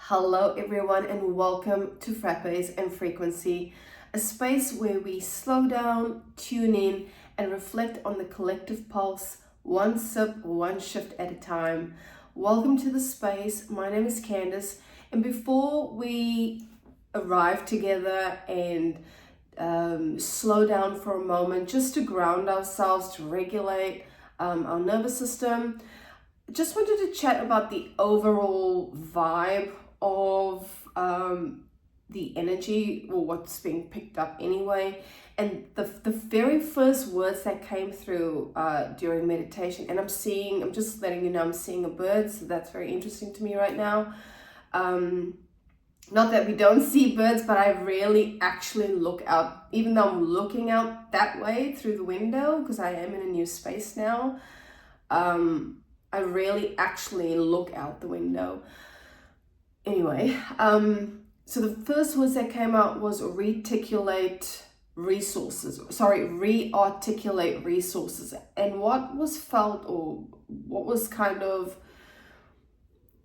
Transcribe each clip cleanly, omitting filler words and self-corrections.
Hello everyone and welcome to Frappes and Frequency, a space where we slow down, tune in and reflect on the collective pulse, one sip, one shift at a time. Welcome to the space. My name is Candice, and before we arrive together and slow down for a moment just to ground ourselves, to regulate our nervous system, just wanted to chat about the overall vibe of the energy, or what's being picked up anyway. And the very first words that came through during meditation, and I'm just letting you know, I'm seeing a bird, so that's very interesting to me right now. Not that we don't see birds, but I really actually look out, even though I'm looking out that way through the window, because I am in a new space now. I really actually look out the window. Anyway, so the first words that came out was rearticulate resources. And what was felt, or what was kind of,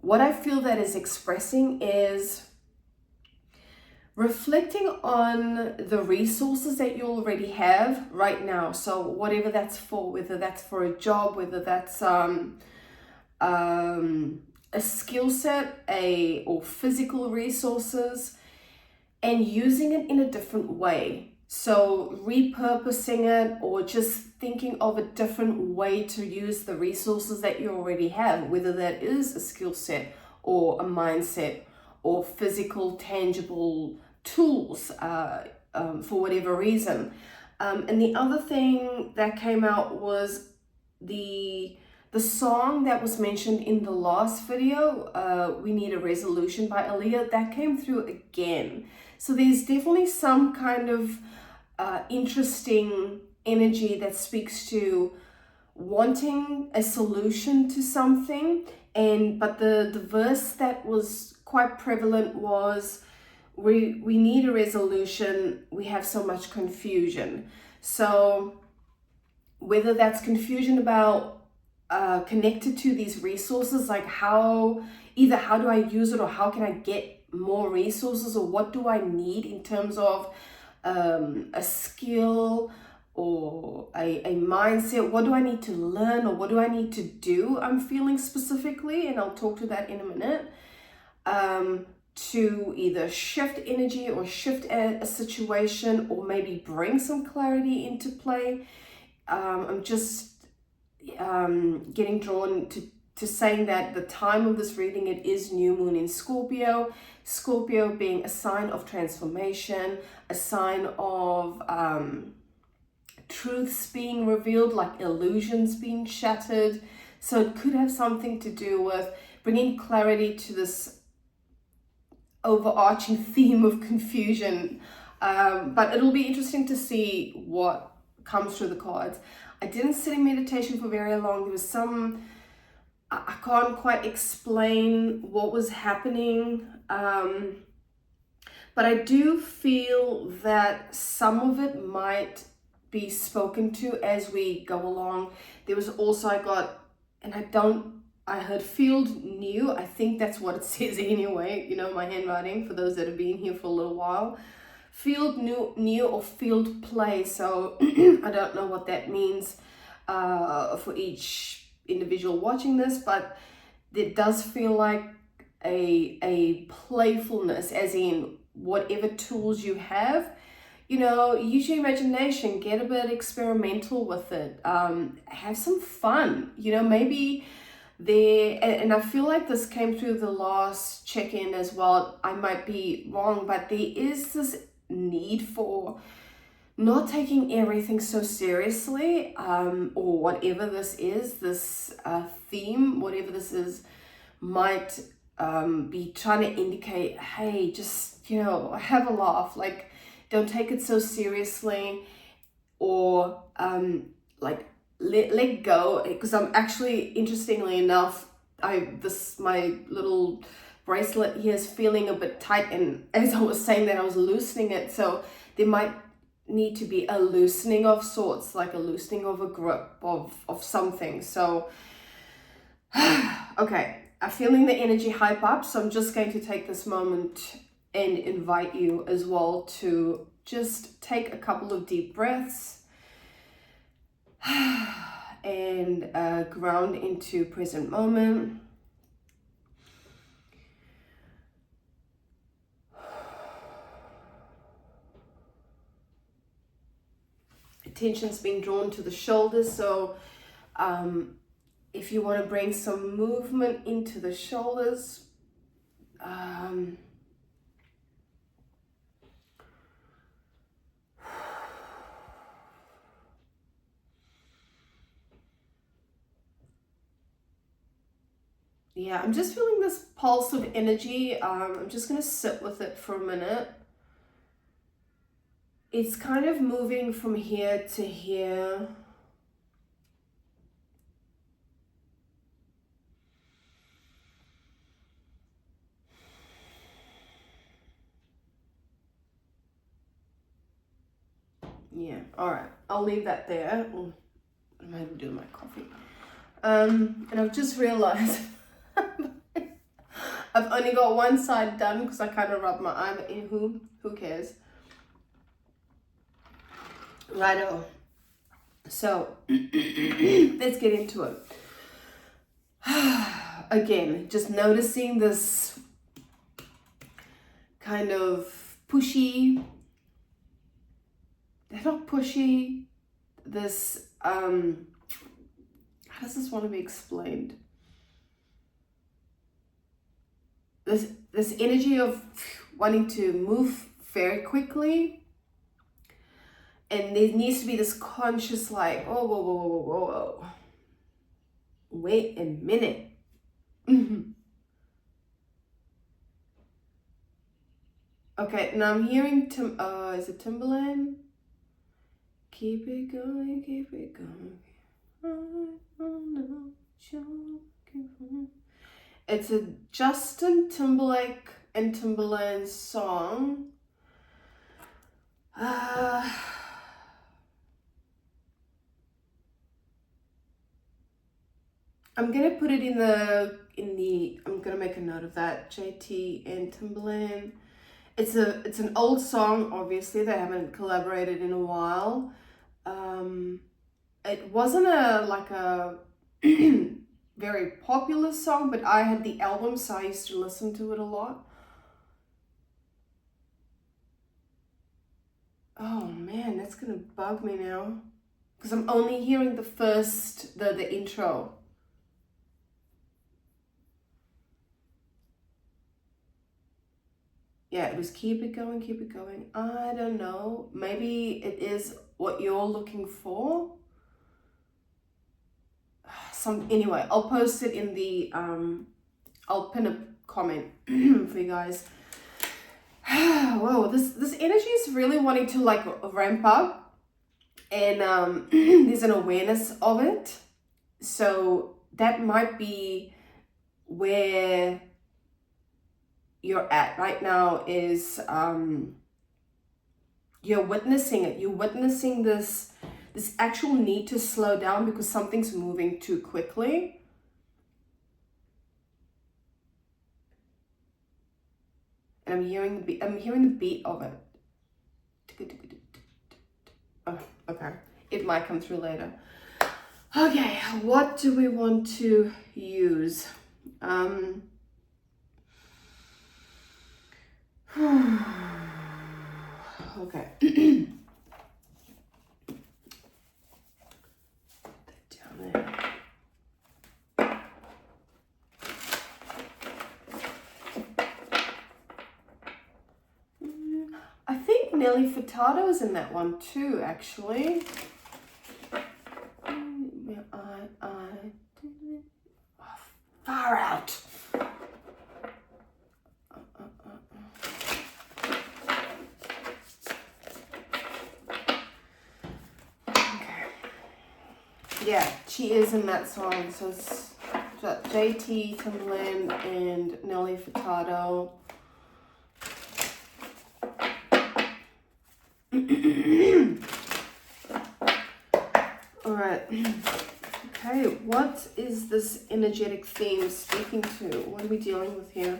what I feel that is expressing is reflecting on the resources that you already have right now. So whatever that's for, whether that's for a job, whether that's a skill set, or physical resources, and using it in a different way. So repurposing it, or just thinking of a different way to use the resources that you already have, whether that is a skill set or a mindset or physical, tangible tools for whatever reason. And the other thing that came out was the song that was mentioned in the last video, We Need a Resolution by Aaliyah, that came through again. So there's definitely some kind of interesting energy that speaks to wanting a solution to something. But the verse that was quite prevalent was, we need a resolution, we have so much confusion. So whether that's confusion about connected to these resources, like how do I use it, or how can I get more resources, or what do I need in terms of a skill or a mindset, what do I need to learn, or what do I need to do, I'm feeling specifically, and I'll talk to that in a minute, to either shift energy or shift a situation, or maybe bring some clarity into play. I'm just getting drawn to saying that the time of this reading, it is new moon in Scorpio. Scorpio being a sign of transformation, a sign of truths being revealed, like illusions being shattered. So it could have something to do with bringing clarity to this overarching theme of confusion. But it'll be interesting to see what comes through the cards. I didn't sit in meditation for very long. There was some, I can't quite explain what was happening, but I do feel that some of it might be spoken to as we go along. There was also, I heard field new. I think that's what it says anyway, you know, my handwriting, for those that have been here for a little while. Field new or field play. So I don't know what that means for each individual watching this, but it does feel like a playfulness, as in whatever tools you have, you know, use your imagination, get a bit experimental with it, have some fun, you know, maybe and I feel like this came through the last check-in as well. I might be wrong, but there is this need for not taking everything so seriously, or whatever this is, this theme, whatever this is, might be trying to indicate, hey, just, you know, have a laugh, like, don't take it so seriously, or like let go. Because I'm actually, interestingly enough, my little bracelet here is feeling a bit tight, and as I was saying that, I was loosening it, so there might need to be a loosening of sorts, like a loosening of a grip of something. So okay, I'm feeling the energy hype up, so I'm just going to take this moment and invite you as well to just take a couple of deep breaths and ground into present moment. Attention's being drawn to the shoulders, so if you want to bring some movement into the shoulders, yeah, I'm just feeling this pulse of energy. I'm just going to sit with it for a minute. It's kind of moving from here to here. Yeah, all right. I'll leave that there. Oh, I'm going to do my coffee. And I've just realized I've only got one side done because I kind of rubbed my eye, but who cares? Righto. So let's get into it. Again, just noticing this kind of pushy, they're not pushy, this, how does this want to be explained? This energy of wanting to move very quickly, and there needs to be this conscious like, oh, whoa, whoa, whoa, whoa, whoa. Wait a minute. Okay, now I'm hearing, is it Timberland? Keep it going, keep it going. It's a Justin Timberlake and Timberland song. I'm gonna put it in the I'm gonna make a note of that. JT and Timberland. It's an old song, obviously. They haven't collaborated in a while. It wasn't a very popular song, but I had the album, so I used to listen to it a lot. Oh man, that's gonna bug me now, because I'm only hearing the intro. Yeah, it was keep it going, keep it going. I don't know. Maybe it is what you're looking for. Anyway, I'll post it in the I'll pin a comment for you guys. Whoa, this energy is really wanting to like ramp up, and there's an awareness of it. So that might be where you're at right now, is you're witnessing it. You're witnessing this actual need to slow down because something's moving too quickly. And I'm hearing the beat of it. Oh, okay. It might come through later. Okay, what do we want to use? Okay. Down there. I think Nelly Furtado's in that one too, actually. Far out. Okay. Yeah, she is in that song. So it's JT, Timberland, and Nelly Furtado. All right. Okay, what is this energetic theme speaking to? What are we dealing with here?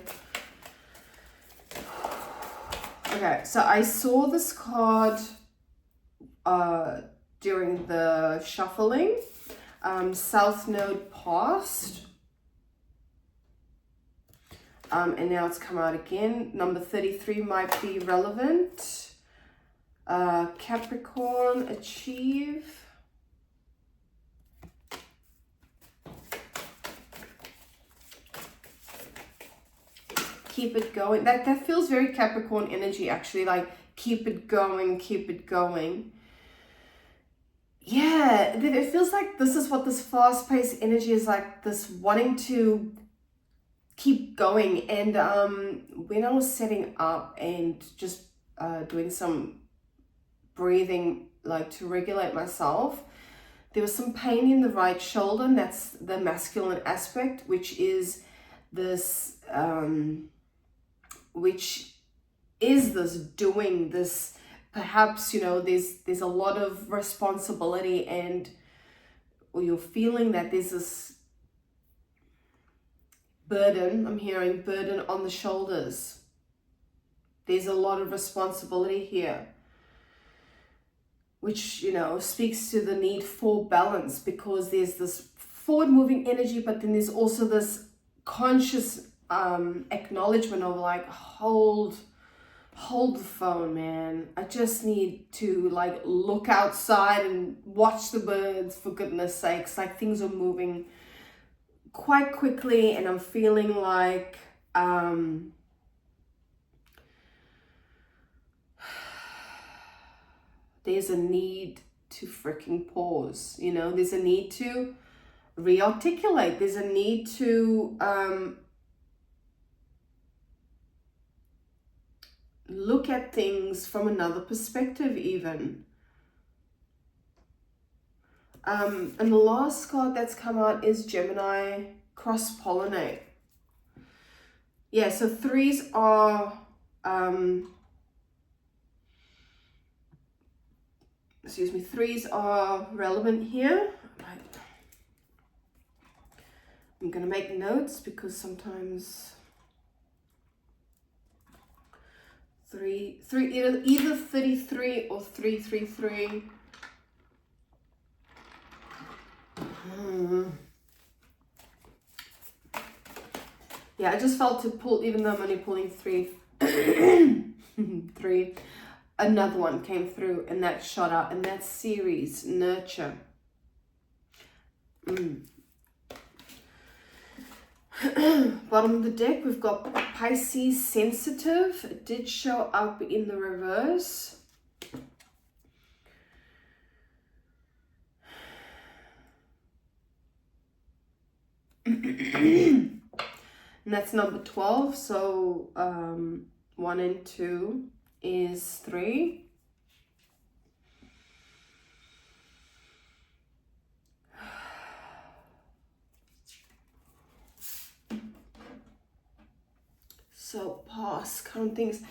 Okay, so I saw this card during the shuffling. South Node past. And now it's come out again. Number 33 might be relevant. Capricorn, achieve. Keep it going. That feels very Capricorn energy, actually, like keep it going, keep it going. Yeah, it feels like this is what this fast-paced energy is, like this wanting to keep going. And when I was setting up and just doing some breathing, like to regulate myself, there was some pain in the right shoulder, and that's the masculine aspect, which is this doing this. Perhaps, you know, there's a lot of responsibility, and or you're feeling that there's this burden. I'm hearing burden on the shoulders. There's a lot of responsibility here, which, you know, speaks to the need for balance, because there's this forward moving energy, but then there's also this conscious acknowledgement of like, hold the phone, man. I just need to like look outside and watch the birds, for goodness sakes. Like, things are moving quite quickly, and I'm feeling like there's a need to freaking pause, you know. There's a need to rearticulate. There's a need to look at things from another perspective even. And the last card that's come out is Gemini, cross-pollinate. Yeah, so threes are threes are relevant here. Right. I'm gonna make notes, because sometimes either 33 or 333. Yeah, I just felt to pull, even though I'm only pulling three, another one came through, and that shot out, and that's series, nurture. Bottom of the deck, we've got Pisces, sensitive. It did show up in the reverse. And that's number 12. So 1 and 2 is 3. So past kind of things.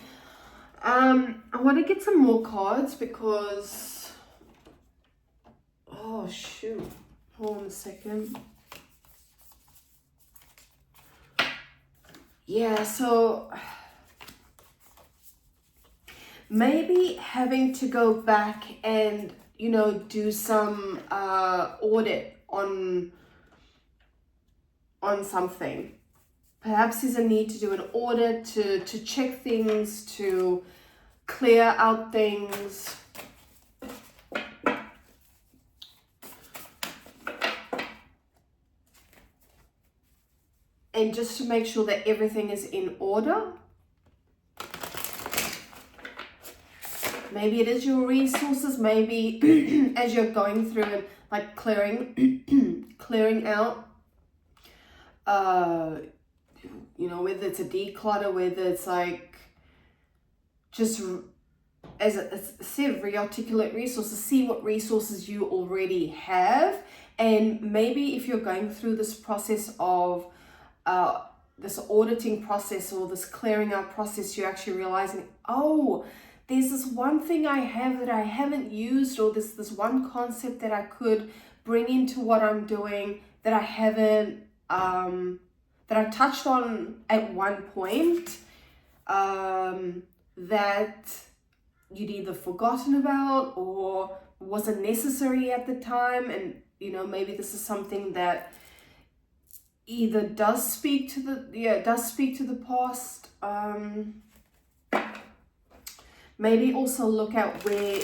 I want to get some more cards, because oh shoot, hold on a second. Yeah, so maybe having to go back and, you know, do some audit on something. Perhaps there's a need to do an audit, to check things, to clear out things. And just to make sure that everything is in order. Maybe it is your resources. Maybe as you're going through and like clearing out, you know, whether it's a declutter, whether it's like just, as I said, rearticulate resources, see what resources you already have. And maybe if you're going through this process of this auditing process, or this clearing out process, you're actually realizing, oh, there's this one thing I have that I haven't used, or this one concept that I could bring into what I'm doing that I haven't, that I touched on at one point, that you'd either forgotten about or wasn't necessary at the time. And, you know, maybe this is something that either does speak to the past. Maybe also look at where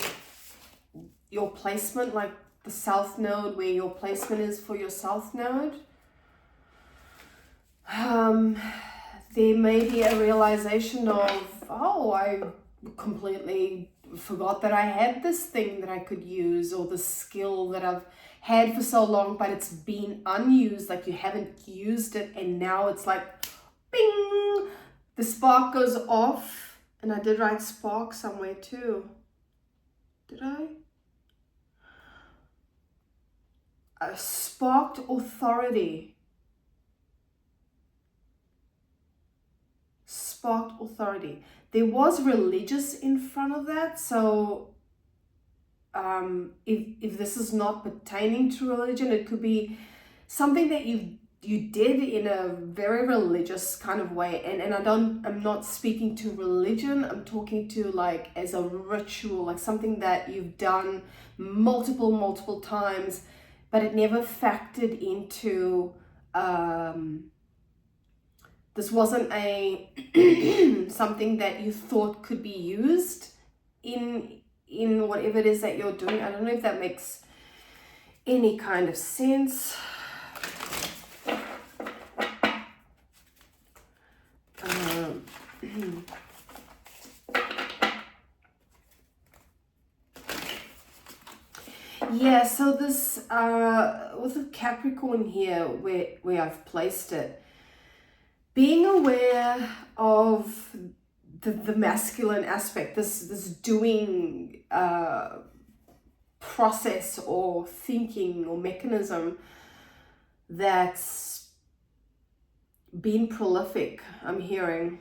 your placement, like the south node, where your placement is for your south node. There may be a realization of, oh, I completely forgot that I had this thing that I could use, or the skill that I've had for so long, but it's been unused, like you haven't used it, and now it's like, bing, the spark goes off. And I did write spark somewhere too. Did I? A sparked authority. Sparked authority. There was religious in front of that, so if this is not pertaining to religion, it could be something that you did in a very religious kind of way. And I'm not speaking to religion, I'm talking to like as a ritual, like something that you've done multiple times, but it never factored into, this wasn't a something that you thought could be used in whatever it is that you're doing. I don't know if that makes any kind of sense. Yeah, so this with a Capricorn here, where I've placed it, being aware of the masculine aspect, this doing process or thinking or mechanism that's been prolific. I'm hearing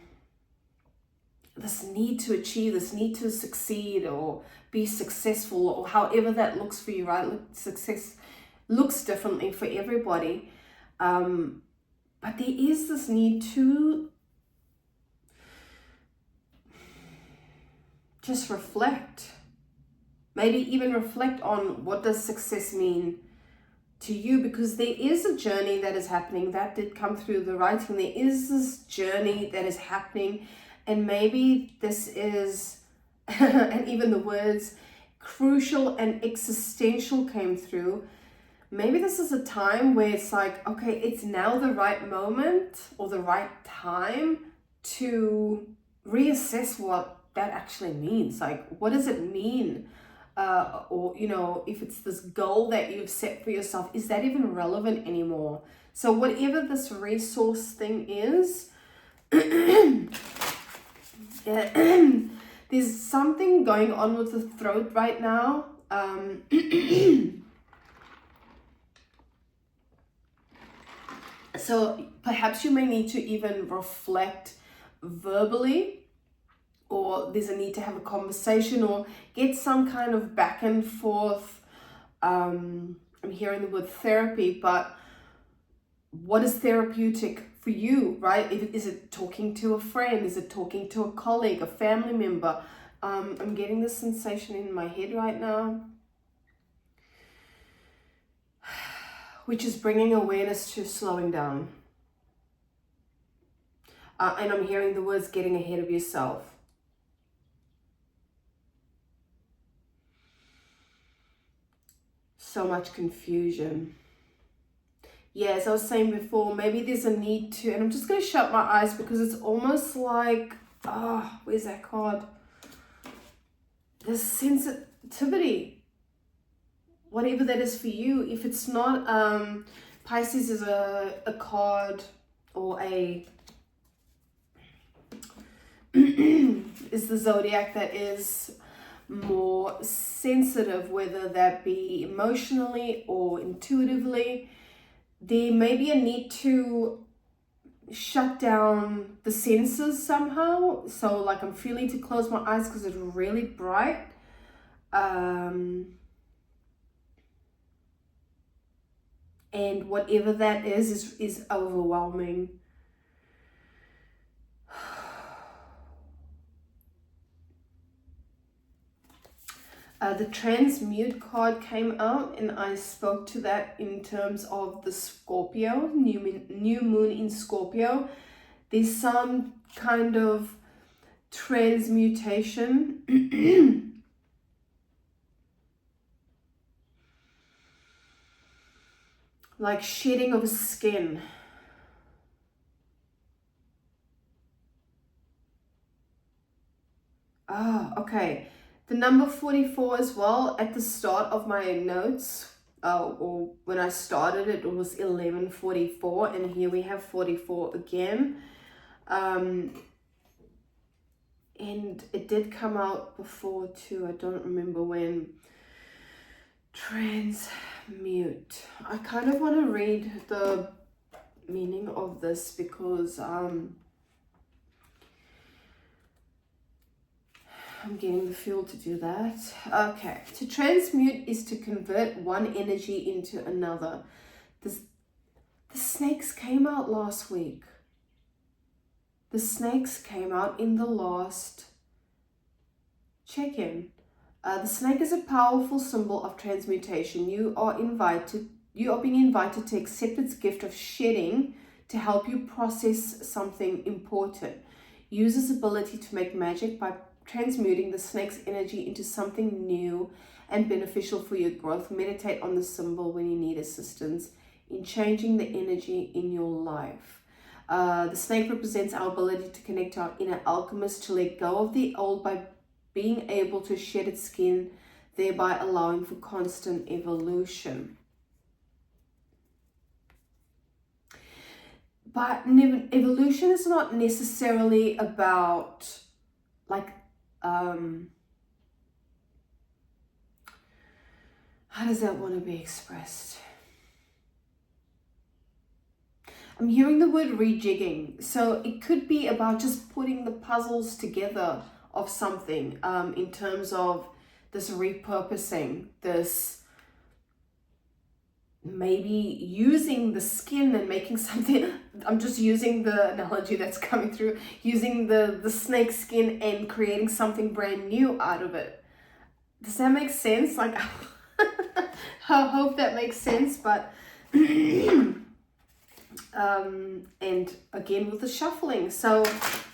this need to achieve, this need to succeed or be successful, or however that looks for you, right? Success looks differently for everybody, but there is this need to just reflect, maybe even reflect on what does success mean to you, because there is a journey that is happening. That did come through the writing. There is this journey that is happening, and maybe this is and even the words crucial and existential came through. Maybe this is a time where it's like, okay, it's now the right moment or the right time to reassess what that actually means. Like, what does it mean? Or, you know, if it's this goal that you've set for yourself, is that even relevant anymore? So whatever this resource thing is, there's something going on with the throat right now. So perhaps you may need to even reflect verbally, or there's a need to have a conversation or get some kind of back and forth. I'm hearing the word therapy, but what is therapeutic for you, right? Is it talking to a friend? Is it talking to a colleague, a family member? I'm getting this sensation in my head right now, which is bringing awareness to slowing down. And I'm hearing the words getting ahead of yourself. So much confusion. Yeah, as I was saying before, maybe there's a need to, and I'm just going to shut my eyes because it's almost like, where's that card? There's sensitivity, whatever that is for you. If it's not, Pisces is a card or a, is the zodiac that is more sensitive, whether that be emotionally or intuitively. There may be a need to shut down the senses somehow. So like I'm feeling to close my eyes because it's really bright. and whatever that is overwhelming. The transmute card came out, and I spoke to that in terms of the Scorpio, new moon in Scorpio. There's some kind of transmutation. Like shedding of skin. Oh, okay. The number 44 as well, at the start of my notes, or when I started it was 11:44, and here we have 44 again. And it did come out before too, I don't remember when. Transmute. I kind of want to read the meaning of this because I'm getting the feel to do that. Okay, to transmute is to convert one energy into another. The snakes came out last week. The snakes came out in the last check-in. The snake is a powerful symbol of transmutation. You are being invited to accept its gift of shedding to help you process something important. Use its ability to make magic by transmuting the snake's energy into something new and beneficial for your growth. Meditate on the symbol when you need assistance in changing the energy in your life. The snake represents our ability to connect to our inner alchemist, to let go of the old by being able to shed its skin, thereby allowing for constant evolution. But evolution is not necessarily about like how does that want to be expressed? I'm hearing the word rejigging, so it could be about just putting the puzzles together of something, in terms of this repurposing, this maybe using the skin and making something. I'm just using the analogy that's coming through, using the snake skin and creating something brand new out of it. Does that make sense? Like, I hope that makes sense. But and again with the shuffling, so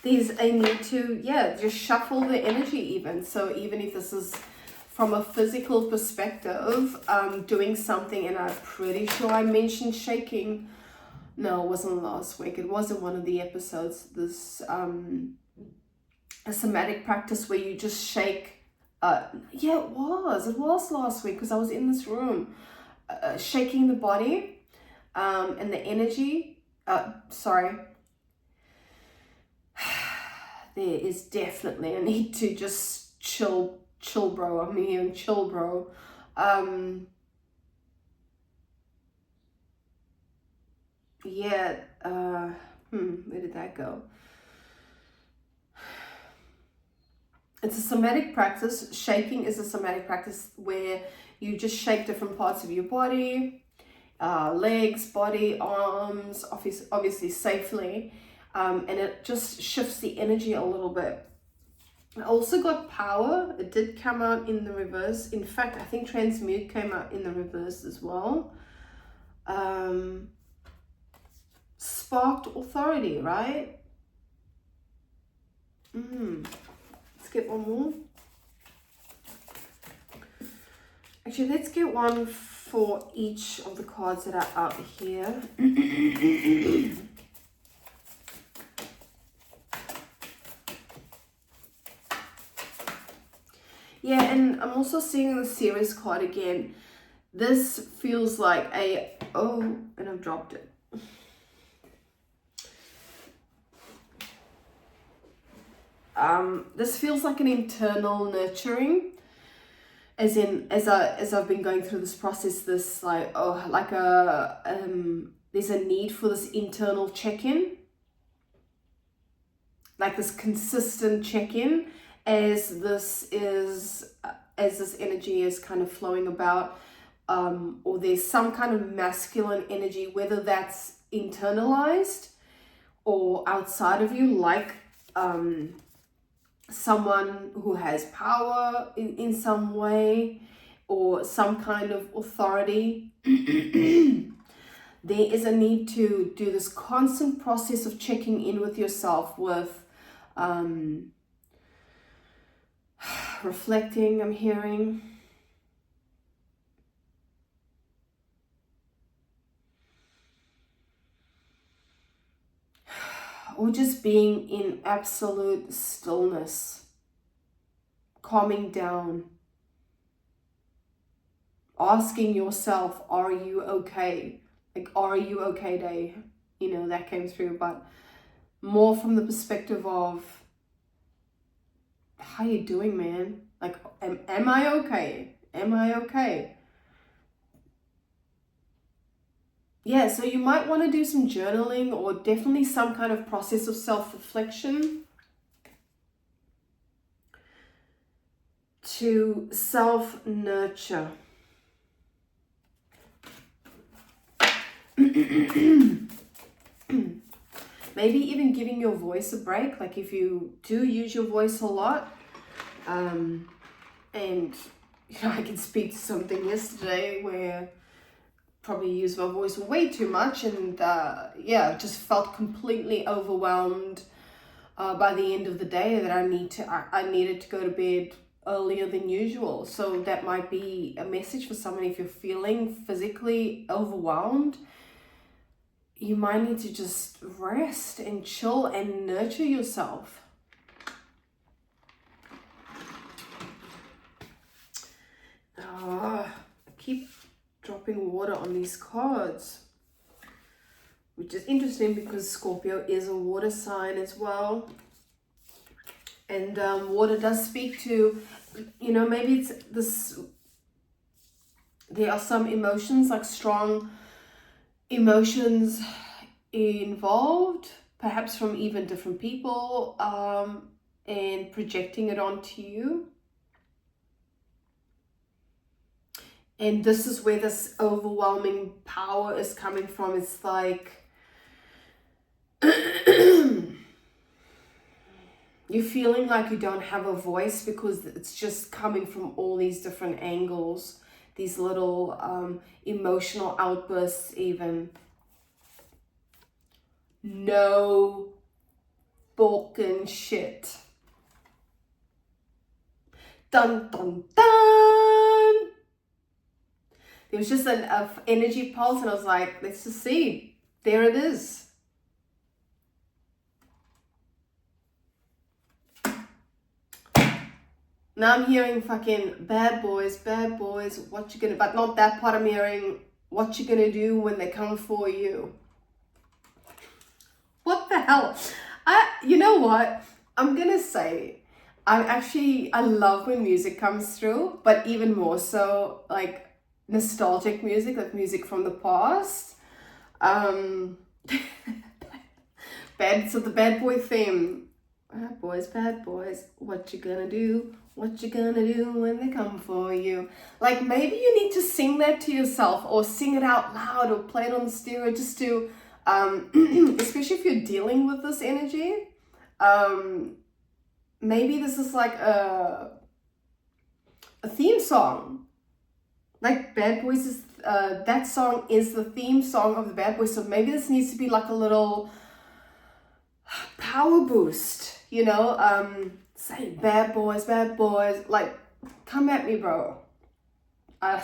there's a need to just shuffle the energy even. So even if this is from a physical perspective, doing something, and I'm pretty sure I mentioned shaking. No, it wasn't last week. It was in one of the episodes. This a somatic practice where you just shake. It was last week because I was in this room, shaking the body, and the energy. Sorry. There is definitely a need to just chill, bro. I'm here and chill, bro. Where did that go? It's a somatic practice. Shaking is a somatic practice where you just shake different parts of your body, legs, body, arms, obviously safely, and it just shifts the energy a little bit. I also got power. It did come out in the reverse. In fact, I think transmute came out in the reverse as well. Sparked authority, right? Let's get one more. Actually, let's get one for each of the cards that are out here. Yeah, and I'm also seeing the Series card again. This feels like and I've dropped it. This feels like an internal nurturing, as I've been going through this process, this there's a need for this internal check-in, like this consistent check-in, as this energy is kind of flowing about. or there's some kind of masculine energy, whether that's internalized or outside of you, like someone who has power in some way, or some kind of authority. There is a need to do this constant process of checking in with yourself, with reflecting, I'm hearing. Or just being in absolute stillness, calming down, asking yourself, are you okay? Like, are you okay, day? You know, that came through, but more from the perspective of, how you doing, man? Like, am I okay? Am I okay? Yeah, so you might want to do some journaling, or definitely some kind of process of self-reflection to self-nurture. Maybe even giving your voice a break, like if you do use your voice a lot. And you know, I can speak to something yesterday where probably used my voice way too much, and yeah, just felt completely overwhelmed by the end of the day, that I needed to go to bed earlier than usual. So that might be a message for someone. If you're feeling physically overwhelmed, you might need to just rest and chill and nurture yourself. I keep dropping water on these cards, which is interesting because Scorpio is a water sign as well. And water does speak to, you know, maybe it's this, there are some emotions, like strong emotions involved, perhaps from even different people, and projecting it onto you. And this is where this overwhelming power is coming from. It's like you're feeling like you don't have a voice, because it's just coming from all these different angles, these little emotional outbursts even. No fucking shit. Dun dun dun. There was just an energy pulse, and I was like, let's just see. There it is. Now I'm hearing fucking bad boys, what you gonna, but not that part. I'm hearing what you gonna do when they come for you. What the hell? You know what? I'm gonna say, I love when music comes through, but even more so, like, nostalgic music, like music from the past. So the bad boy theme. Bad boys, what you gonna do? What you gonna do when they come for you? Like, maybe you need to sing that to yourself, or sing it out loud, or play it on the stereo, just to, especially if you're dealing with this energy. Maybe this is like a theme song. Like, Bad Boys is, that song is the theme song of the Bad Boys. So maybe this needs to be like a little power boost, you know, say bad boys, like, come at me, bro. I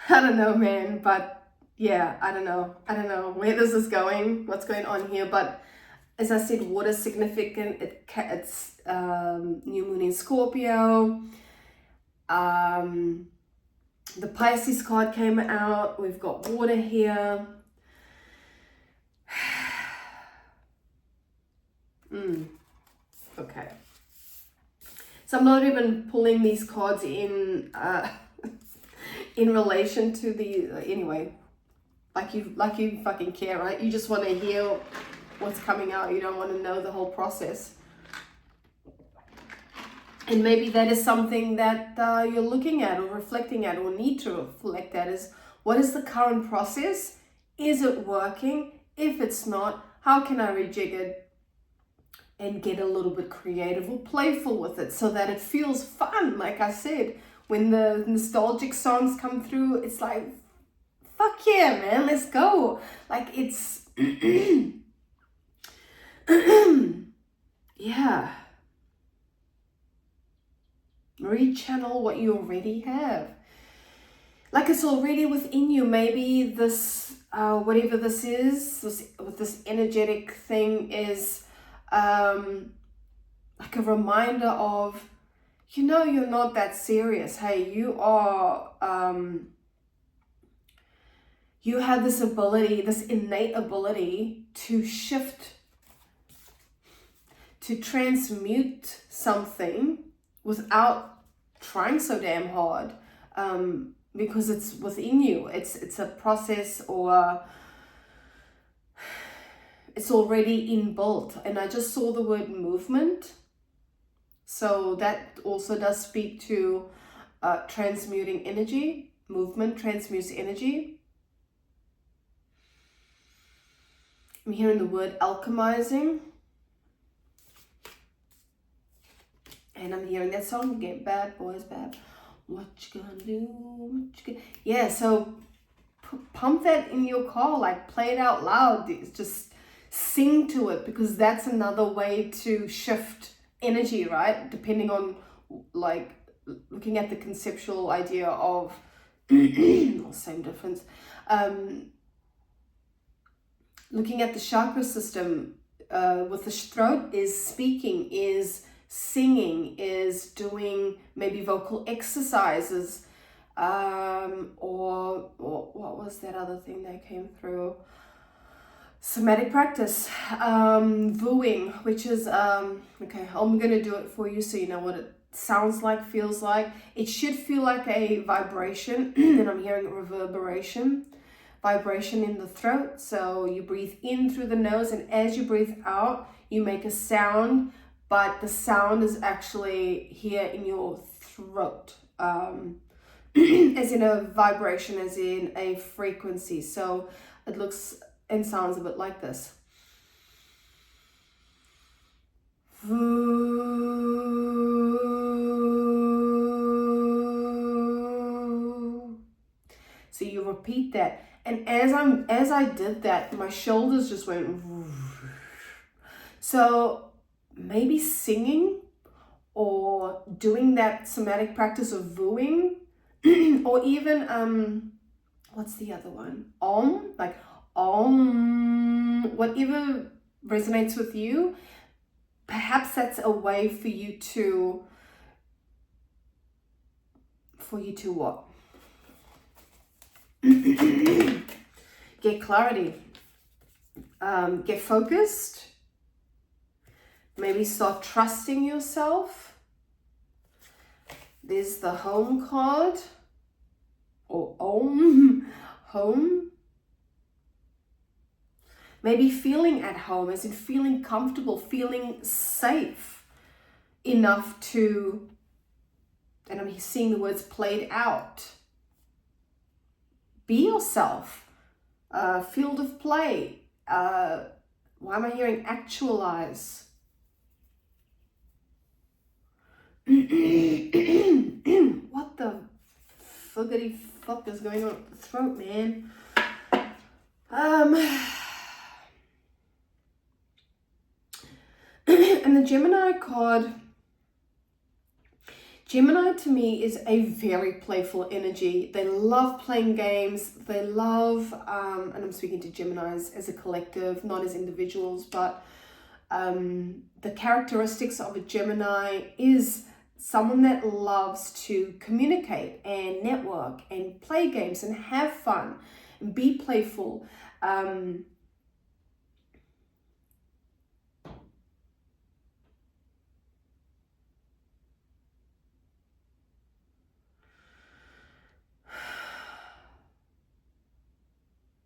don't know, man, but yeah, I don't know where this is going, what's going on here. But as I said, water is significant. It's new moon in Scorpio. The Pisces card came out. We've got water here. Okay. So I'm not even pulling these cards in in relation to the, anyway, like you fucking care, right? You just want to hear what's coming out. You don't want to know the whole process. And maybe that is something that you're looking at or reflecting at or need to reflect at, is what is the current process? Is it working? If it's not, how can I rejig it and get a little bit creative or playful with it so that it feels fun? Like I said, when the nostalgic songs come through, it's like, fuck yeah, man, let's go. Like it's, yeah. Rechannel what you already have. Like it's already within you. Maybe this, whatever this is, this energetic thing is like a reminder of, you know, you're not that serious. Hey, you are, you have this ability, this innate ability to shift, to transmute something without trying so damn hard, because it's within you. It's a process, or it's already inbuilt. And I just saw the word movement, so that also does speak to transmuting energy. Movement transmutes energy. I'm hearing the word alchemizing. And I'm hearing that song again, Bad Boys Bad. What you gonna do? What you gonna... Yeah, so pump that in your car, like play it out loud. Just sing to it, because that's another way to shift energy, right? Depending on, like, looking at the conceptual idea of, same difference. Looking at the chakra system, with the throat is speaking, is singing, is doing maybe vocal exercises, or what was that other thing that came through? Somatic practice, wooing, which is, okay, I'm going to do it for you so you know what it sounds like, feels like. It should feel like a vibration, and I'm hearing a reverberation, vibration in the throat. So you breathe in through the nose, and as you breathe out, you make a sound, but the sound is actually here in your throat, as in a vibration, as in a frequency. So it looks and sounds a bit like this. So you repeat that, and as I did that, my shoulders just went. So maybe singing or doing that somatic practice of vooing, or even what's the other one? Like whatever resonates with you. Perhaps that's a way for you to what? Get clarity, get focused, maybe start trusting yourself. There's the home card, or home. Maybe feeling at home, as in feeling comfortable, feeling safe enough to, and I'm seeing the words played out. Be yourself. Field of play. Why am I hearing actualize? What the fuckity fuck is going on with the throat, man? And the Gemini card, Gemini to me is a very playful energy. They love playing games. They love, and I'm speaking to Geminis as a collective, not as individuals, but the characteristics of a Gemini is someone that loves to communicate and network and play games and have fun and be playful.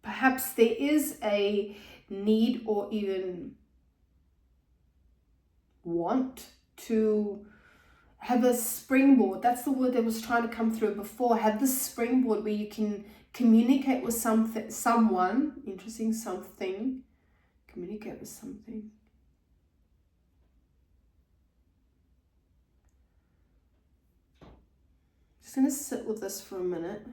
Perhaps there is a need or even want to have a springboard. That's the word that was trying to come through before. Have this springboard where you can communicate with someone. Interesting, something. Communicate with something. Just going to sit with this for a minute.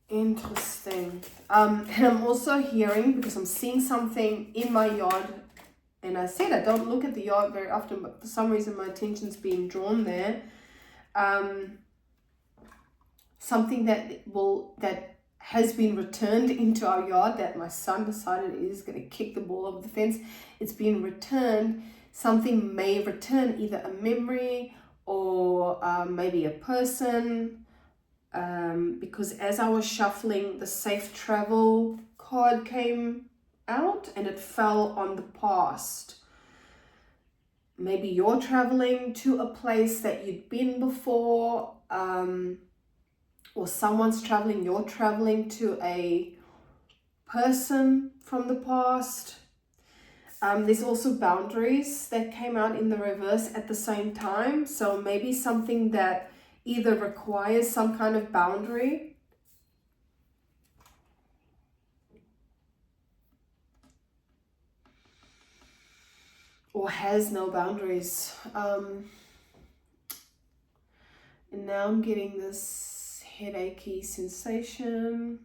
Interesting. And I'm also hearing, because I'm seeing something in my yard, and I said I don't look at the yard very often, but for some reason my attention's being drawn there. Something that has been returned into our yard that my son decided is going to kick the ball over the fence. It's been returned. Something may return, either a memory or maybe a person. Because as I was shuffling, the safe travel card came out and it fell on the past. Maybe you're traveling to a place that you'd been before, or someone's traveling, you're traveling to a person from the past. There's also boundaries that came out in the reverse at the same time. So maybe something that either requires some kind of boundary or has no boundaries. And now I'm getting this headachy sensation.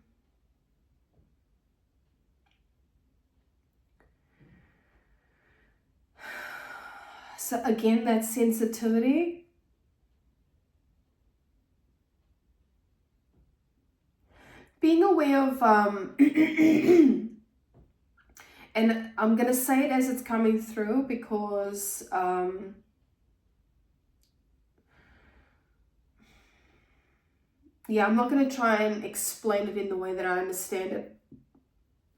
So again, that sensitivity. Being aware of, and I'm going to say it as it's coming through because yeah, I'm not going to try and explain it in the way that I understand it.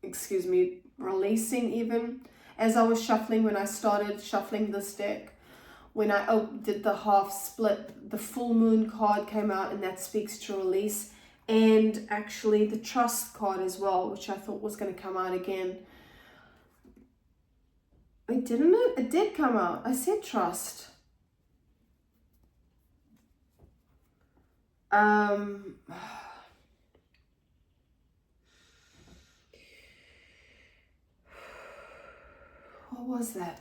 Excuse me, releasing even. As I was shuffling, when I started shuffling this deck, when I did the half split, the full moon card came out, and that speaks to release. And actually the trust card as well, which I thought was going to come out again. It didn't it? It did come out. I said trust. What was that?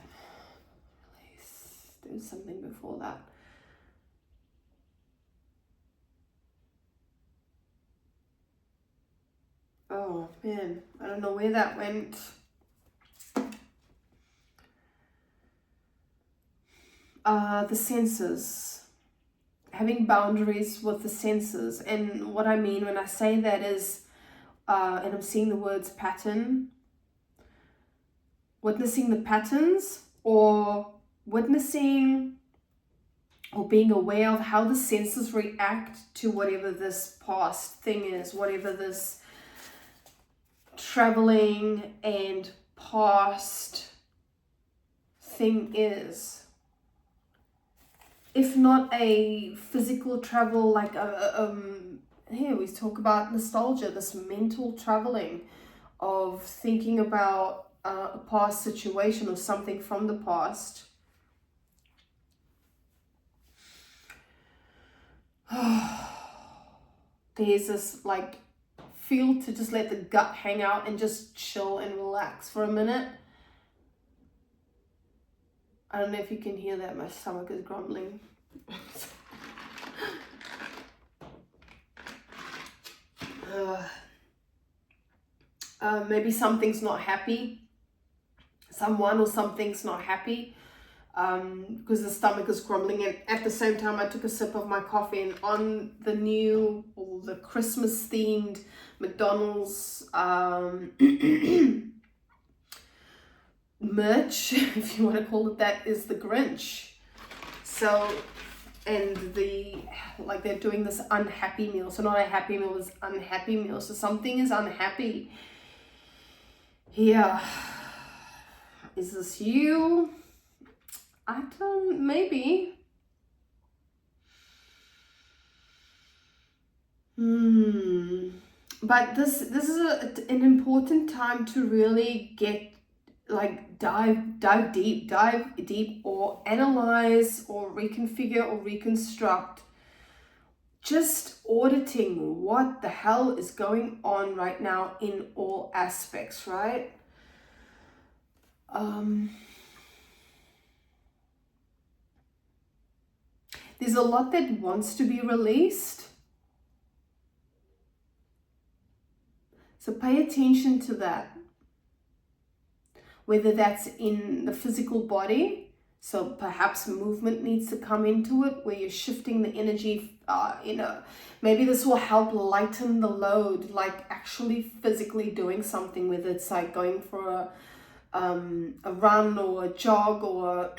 Release. There was something before that. Oh man, I don't know where that went. The senses. Having boundaries with the senses. And what I mean when I say that is, and I'm seeing the words pattern, witnessing the patterns, or witnessing or being aware of how the senses react to whatever this past thing is, whatever this traveling and past thing is. If not a physical travel, like here we talk about nostalgia, this mental traveling of thinking about a past situation or something from the past. There's this like feel to just let the gut hang out and just chill and relax for a minute. I don't know if you can hear that, my stomach is grumbling. Maybe something's not happy. Someone or something's not happy. Because the stomach is grumbling, and at the same time I took a sip of my coffee, and on the new or the Christmas themed McDonald's merch, if you want to call it that, is the Grinch. So, and they're doing this unhappy meal. So not a happy meal, is unhappy meal. So something is unhappy. Yeah. Is this you? maybe. But this is an important time to really get, like, dive deep, or analyze, or reconfigure, or reconstruct. Just auditing what the hell is going on right now in all aspects, right? There's a lot that wants to be released. So pay attention to that. Whether that's in the physical body, so perhaps movement needs to come into it, where you're shifting the energy, maybe this will help lighten the load, like actually physically doing something, whether it's like going for a run or a jog, or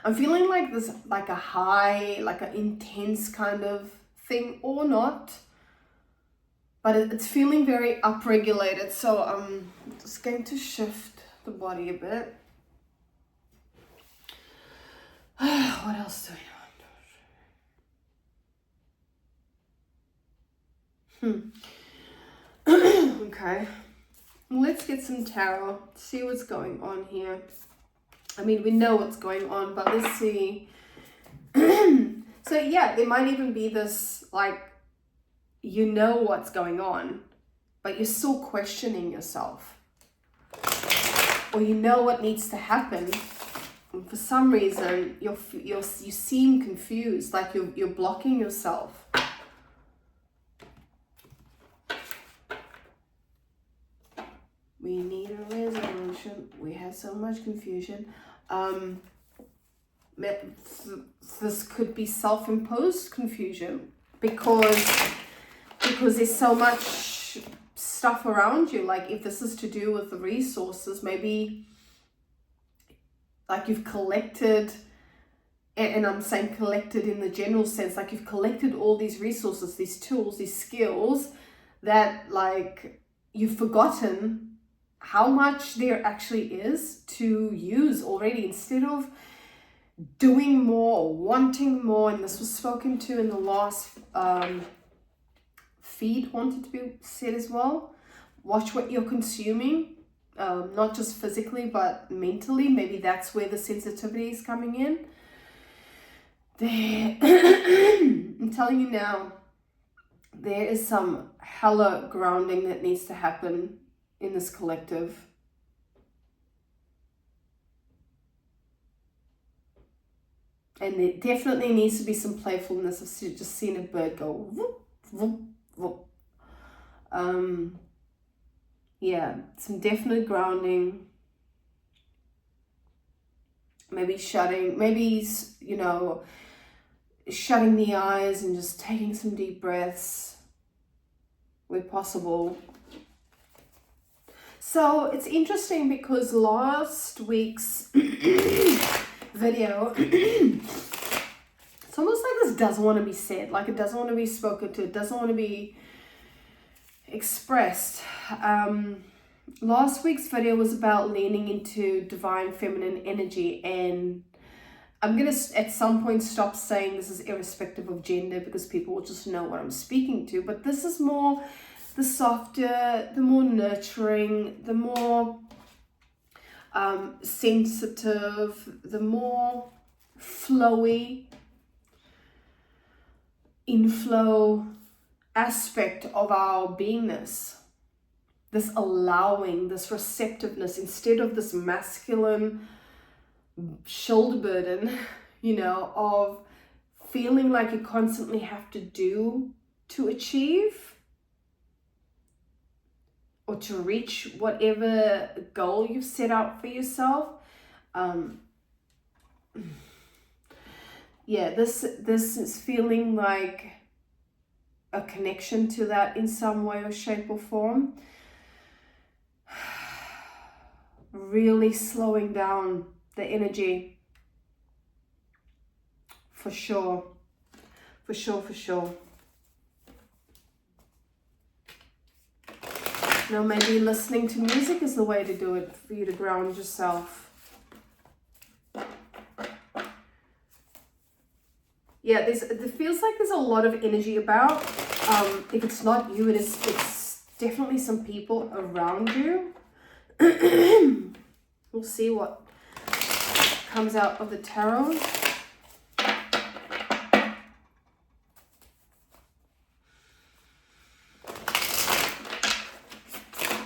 I'm feeling like this, like a high, like an intense kind of thing, or not. But it's feeling very upregulated. So I'm just going to shift the body a bit. What else do we want? Okay. Let's get some tarot. See what's going on here. I mean, we know what's going on, but let's see. So yeah, there might even be this, like, you know what's going on, but you're still questioning yourself. Or you know what needs to happen, and for some reason you seem confused, like you're blocking yourself. We need a resolution. We have so much confusion. This could be self-imposed confusion, because there's so much stuff around you. Like, if this is to do with the resources, maybe like you've collected, and I'm saying collected in the general sense, like you've collected all these resources, these tools, these skills, that like you've forgotten how much there actually is to use already, instead of doing more or wanting more. And this was spoken to in the last feed, wanted to be said as well. Watch what you're consuming, not just physically but mentally. Maybe that's where the sensitivity is coming in. I'm telling you now, there is some hella grounding that needs to happen in this collective. And there definitely needs to be some playfulness. I've just seen a bird go whoop, whoop, whoop. Yeah, some definite grounding. Maybe shutting the eyes and just taking some deep breaths where possible. So it's interesting because last week's video, it's almost like this doesn't want to be said, like it doesn't want to be spoken to, it doesn't want to be expressed. Last week's video was about leaning into divine feminine energy, and I'm gonna at some point stop saying this is irrespective of gender, because people will just know what I'm speaking to. But this is more the softer, the more nurturing, the more sensitive, the more flowy, inflow aspect of our beingness. This allowing, this receptiveness, instead of this masculine shoulder burden, of feeling like you constantly have to do to achieve or to reach whatever goal you've set out for yourself. This is feeling like a connection to that in some way or shape or form. Really slowing down the energy, for sure. Now maybe listening to music is the way to do it, for you to ground yourself. Yeah, it feels like there's a lot of energy about. If it's not you, it's definitely some people around you. We'll see what comes out of the tarot.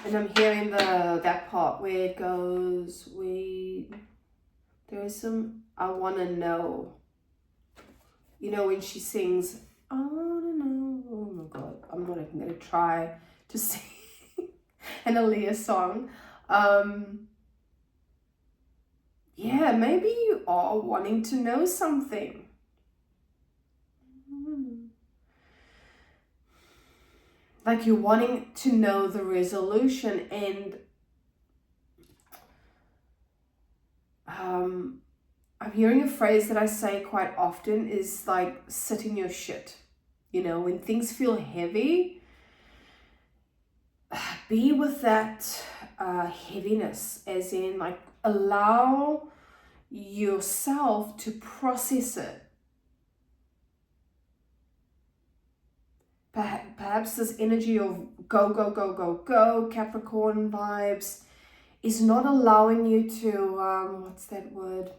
And I'm hearing that part where it goes, there is some, I want to know. You know, when she sings, I want to know. Oh my God, I'm not even going to try to sing an Aaliyah song. Yeah, maybe you are wanting to know something. Like you're wanting to know the resolution, and I'm hearing a phrase that I say quite often is like, sit in your shit. You know, when things feel heavy, be with that heaviness, as in like allow yourself to process it. Perhaps this energy of go, go, go, go, go, Capricorn vibes is not allowing you to, what's that word?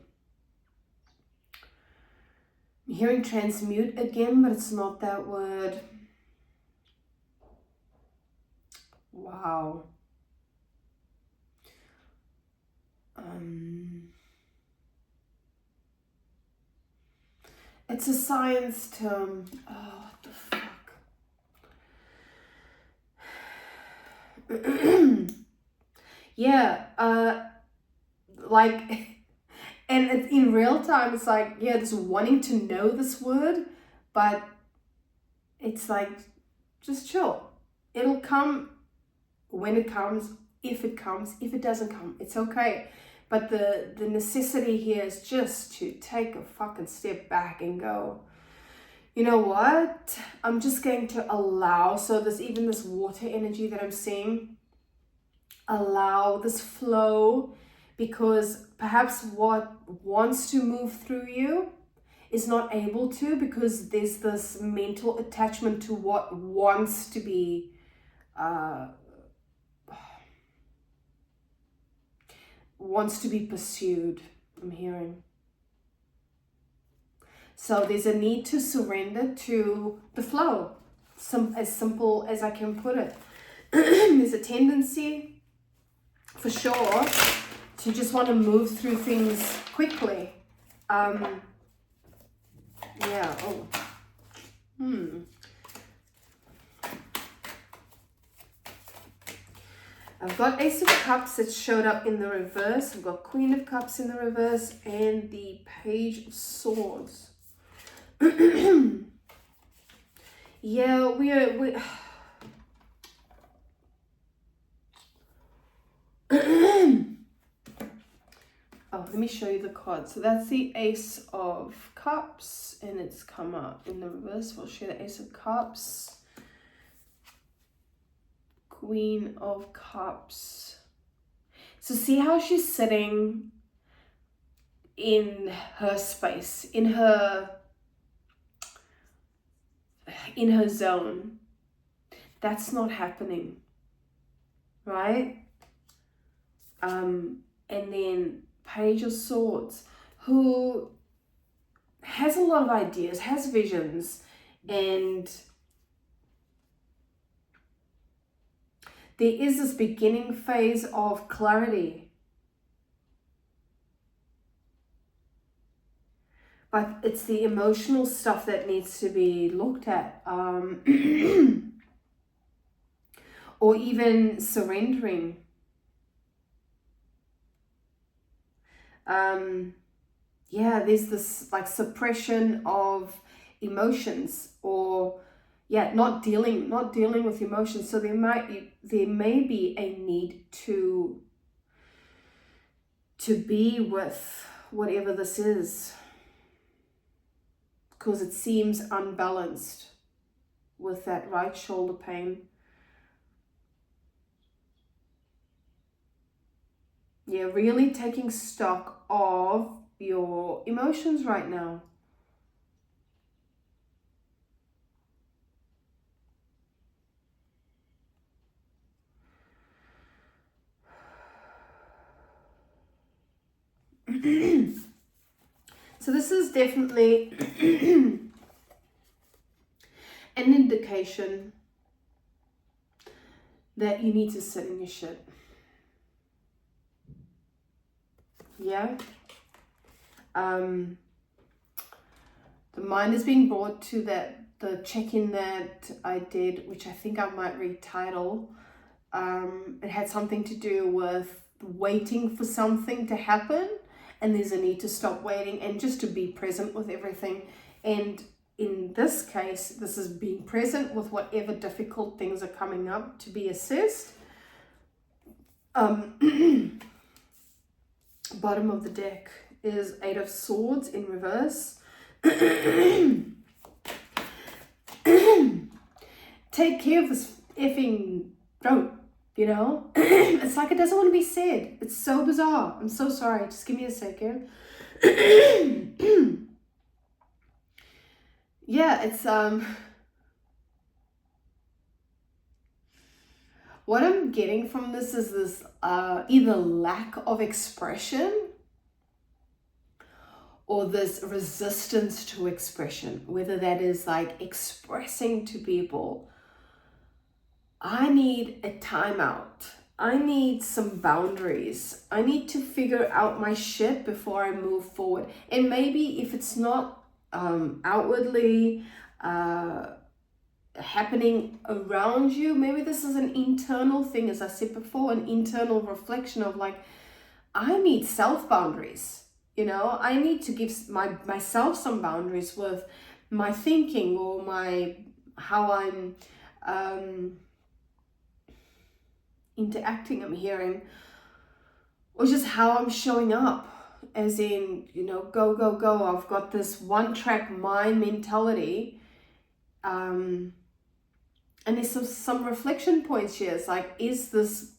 I'm hearing transmute again, but it's not that word. Wow. It's a science term. Oh, what the fuck? Yeah, like, and it's in real time, it's like, yeah, just wanting to know this word, but it's like, just chill. It'll come when it comes, if it comes. If it doesn't come, it's okay. But the necessity here is just to take a fucking step back and go, you know what? I'm just going to allow, so there's even this water energy that I'm seeing, allow this flow, because perhaps what wants to move through you is not able to, because there's this mental attachment to what wants to be pursued, I'm hearing. So there's a need to surrender to the flow, as simple as I can put it. There's a tendency, for sure, to just want to move through things quickly. Yeah, oh. I've got Ace of Cups that showed up in the reverse. I've got Queen of Cups in the reverse and the Page of Swords. Yeah, we oh, let me show you the card. So that's the Ace of Cups, and it's come up in the reverse. We'll show the Ace of Cups, Queen of Cups. So see how she's sitting in her space, in her zone. That's not happening, right? And then Page of Swords, who has a lot of ideas, has visions, and there is this beginning phase of clarity. But it's the emotional stuff that needs to be looked at. Or even surrendering. Yeah, there's this like suppression of emotions, or yeah, not dealing with emotions. So there may be a need to be with whatever this is, because it seems unbalanced with that right shoulder pain. Yeah, really taking stock of your emotions right now. So this is definitely an indication that you need to sit in your shit. Yeah. The mind is being brought to that, the check-in that I did, which I think I might retitle. It had something to do with waiting for something to happen, and there's a need to stop waiting and just to be present with everything. And in this case, this is being present with whatever difficult things are coming up to be assessed. Bottom of the deck is 8 of Swords in reverse. Take care of this effing throat, you know? It's like it doesn't want to be said. It's so bizarre. I'm so sorry. Just give me a second. Yeah, it's what I'm getting from this is this either lack of expression or this resistance to expression, whether that is like expressing to people, I need a timeout. I need some boundaries. I need to figure out my shit before I move forward. And maybe if it's not outwardly happening around you, maybe this is an internal thing, as I said before, an internal reflection of like, I need self boundaries. You know, I need to give myself some boundaries with my thinking or how I'm interacting, I'm hearing, or just how I'm showing up, as in, you know, go, go, go. I've got this one-track mind mentality. And there's some reflection points here. It's like, is this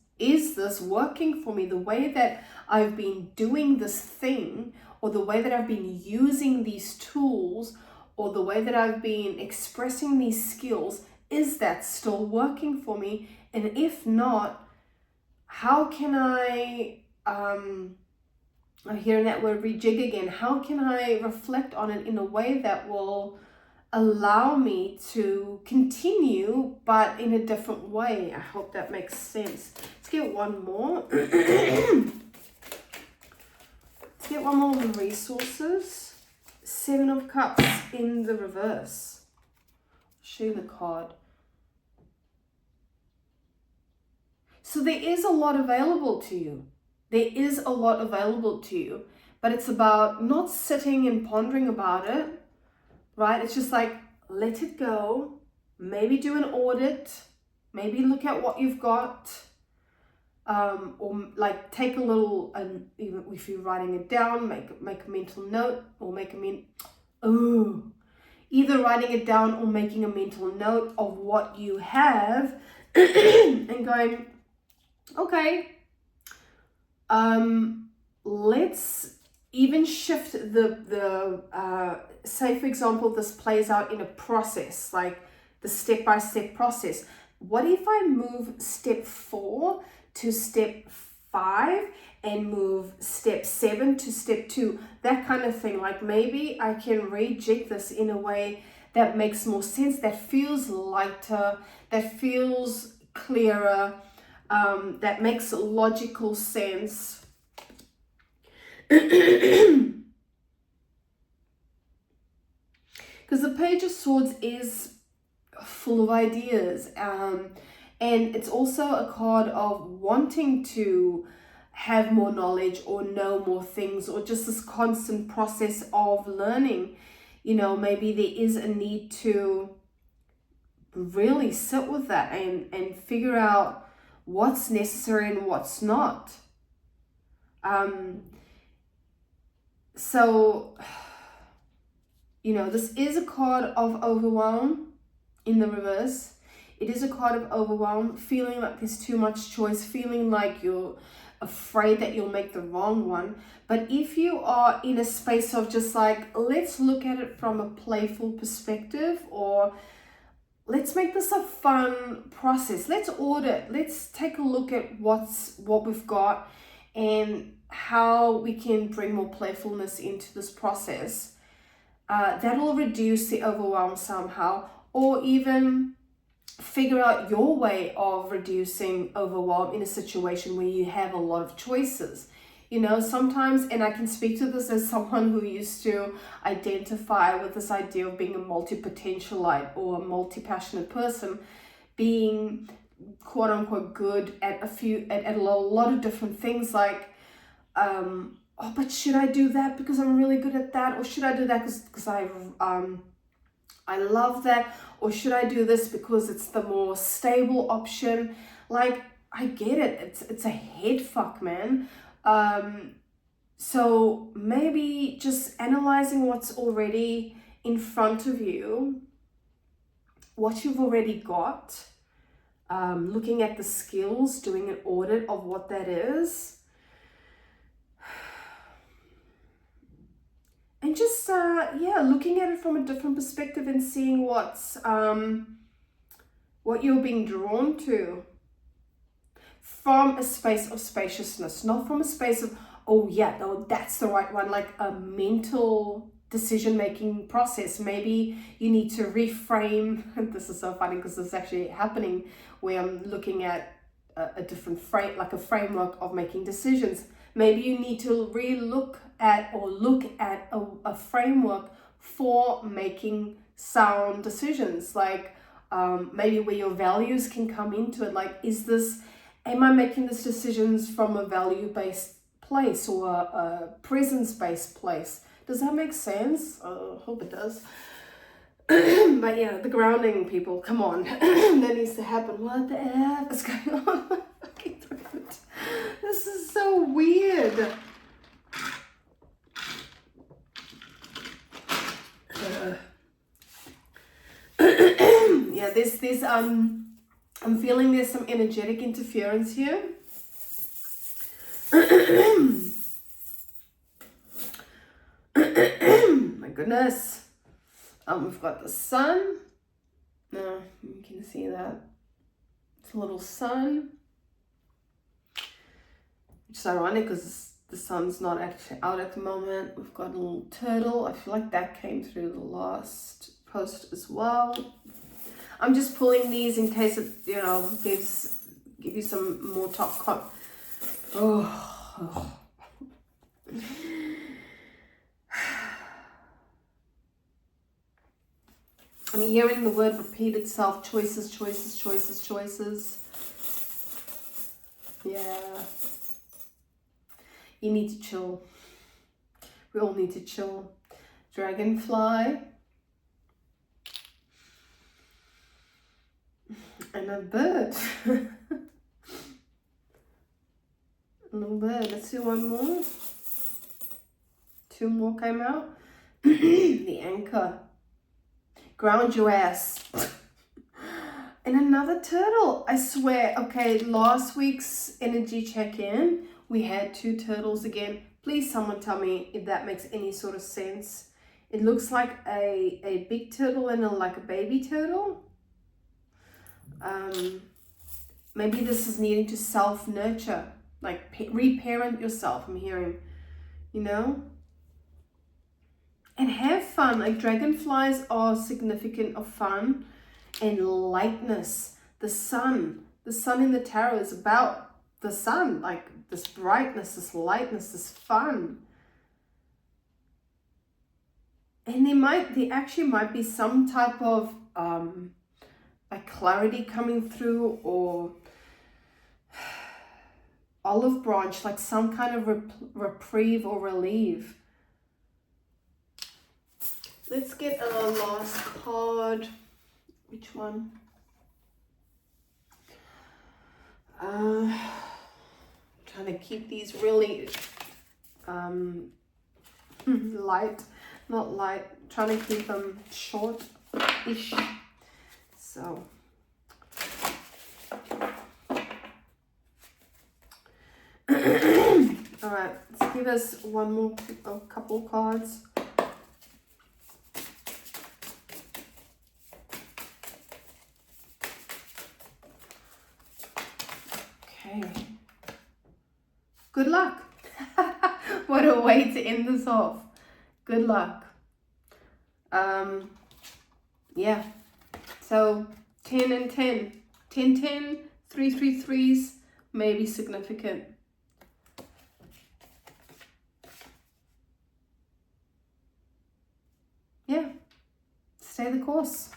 working for me? The way that I've been doing this thing, or the way that I've been using these tools, or the way that I've been expressing these skills, is that still working for me? And if not, how can I'm hearing that word rejig again, how can I reflect on it in a way that will allow me to continue, but in a different way? I hope that makes sense. Let's get one more. Let's get one more of the resources. 7 of Cups in the reverse. I'll show you the card. So there is a lot available to you. There is a lot available to you, but it's about not sitting and pondering about it, right? It's just like, let it go. Maybe do an audit. Maybe look at what you've got. Or like take a little, even if you're writing it down, make a mental note, or either writing it down or making a mental note of what you have and going, okay, let's even shift the say, for example, this plays out in a process, like the step-by-step process. What if I move step 4 to step 5 and move step 7 to step 2? That kind of thing. Like maybe I can rejig this in a way that makes more sense, that feels lighter, that feels clearer, that makes logical sense. Because the Page of Swords is full of ideas, and it's also a card of wanting to have more knowledge or know more things, or just this constant process of learning. You know, maybe there is a need to really sit with that and figure out what's necessary and what's not. So, you know, this is a card of overwhelm in the reverse. It is a card of overwhelm, feeling like there's too much choice, feeling like you're afraid that you'll make the wrong one. But if you are in a space of just like, let's look at it from a playful perspective, or let's make this a fun process. Let's audit. Let's take a look at what we've got, and how we can bring more playfulness into this process, that'll reduce the overwhelm somehow, or even figure out your way of reducing overwhelm in a situation where you have a lot of choices. You know, sometimes, and I can speak to this as someone who used to identify with this idea of being a multi-potentialite or a multi-passionate person, being quote unquote good at a lot of different things, like oh, but should I do that because I'm really good at that, or should I do that because I love that, or should I do this because it's the more stable option? Like, I get it, it's a head fuck, man. So maybe just analyzing what's already in front of you, what you've already got, looking at the skills, doing an audit of what that is, and just looking at it from a different perspective and seeing what you're being drawn to from a space of spaciousness, not from a space of, oh yeah, no, that's the right one, like a mental decision-making process. Maybe you need to reframe. This is so funny because this is actually happening where I'm looking at a different frame, like a framework of making decisions. Maybe you need to look at a framework for making sound decisions, like maybe where your values can come into it. Like, am I making these decisions from a value-based place or a presence-based place? Does that make sense? I hope it does. But yeah, the grounding, people, come on. That needs to happen. What the F is going on? This is so weird. Yeah, there's I'm feeling there's some energetic interference here. My goodness. We've got the sun. No, you can see that. It's a little sun. Which is ironic because the sun's not actually out at the moment. We've got a little turtle. I feel like that came through the last post as well. I'm just pulling these in case it, give you some more top Oh. I'm hearing the word repeat itself. Choices, choices, choices, choices. Yeah. You need to chill. We all need to chill. Dragonfly. And a bird. A little bird. Let's do one more. Two more came out. The anchor. Ground your ass. And another turtle. I swear. Okay, last week's energy check-in, we had two turtles again. Please someone tell me if that makes any sort of sense. It looks like a big turtle and like a baby turtle. Maybe this is needing to self-nurture, like reparent yourself, I'm hearing, and have fun. Like, dragonflies are significant of fun and lightness. The sun in the tarot is about the sun, like this brightness, this lightness, this fun. And there actually might be some type of like clarity coming through, or olive branch, like some kind of reprieve or relief. Let's get a last card. Which one? Trying to keep these really light, not light, trying to keep them short-ish. So all right, let's give us a couple cards. Okay. Good luck. What a way to end this off. Good luck. Yeah. So 10 and 10. 10, 10, 3, 3, 3s may be significant. Yeah. Stay the course.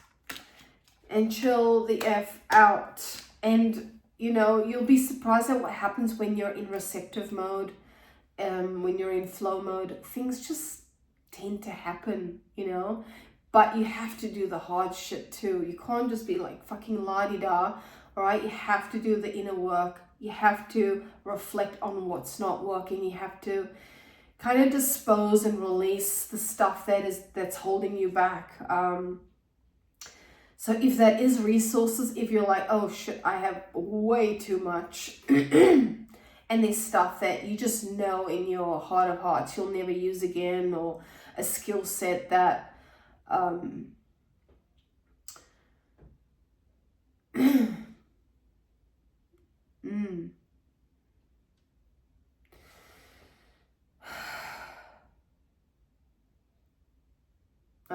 And chill the F out. And, you know, you'll be surprised at what happens when you're in receptive mode. When you're in flow mode. Things just tend to happen, you know. But you have to do the hard shit too. You can't just be like fucking la-di-da, all right? You have to do the inner work. You have to reflect on what's not working. You have to kind of dispose and release the stuff that's holding you back. So if that is resources, if you're like, oh shit, I have way too much, and there's stuff that you just know in your heart of hearts you'll never use again, or a skill set that I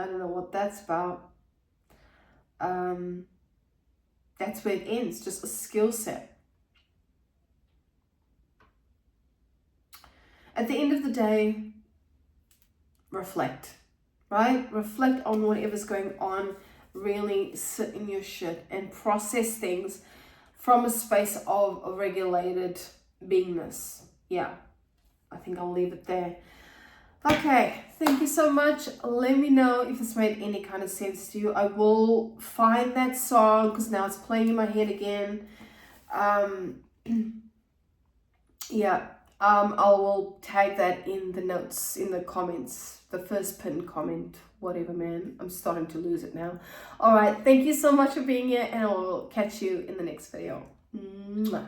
don't know what that's about. That's where it ends, just a skill set. At the end of the day, reflect, right? Reflect on whatever's going on. Really sit in your shit and process things from a space of a regulated beingness. Yeah, I think I'll leave it there. Okay, thank you so much. Let me know if this made any kind of sense to you. I will find that song because now it's playing in my head again. Yeah, I will tag that in the notes, in the comments, the first pinned comment, whatever, man. I'm starting to lose it now. All right, thank you so much for being here, and I will catch you in the next video. Mwah.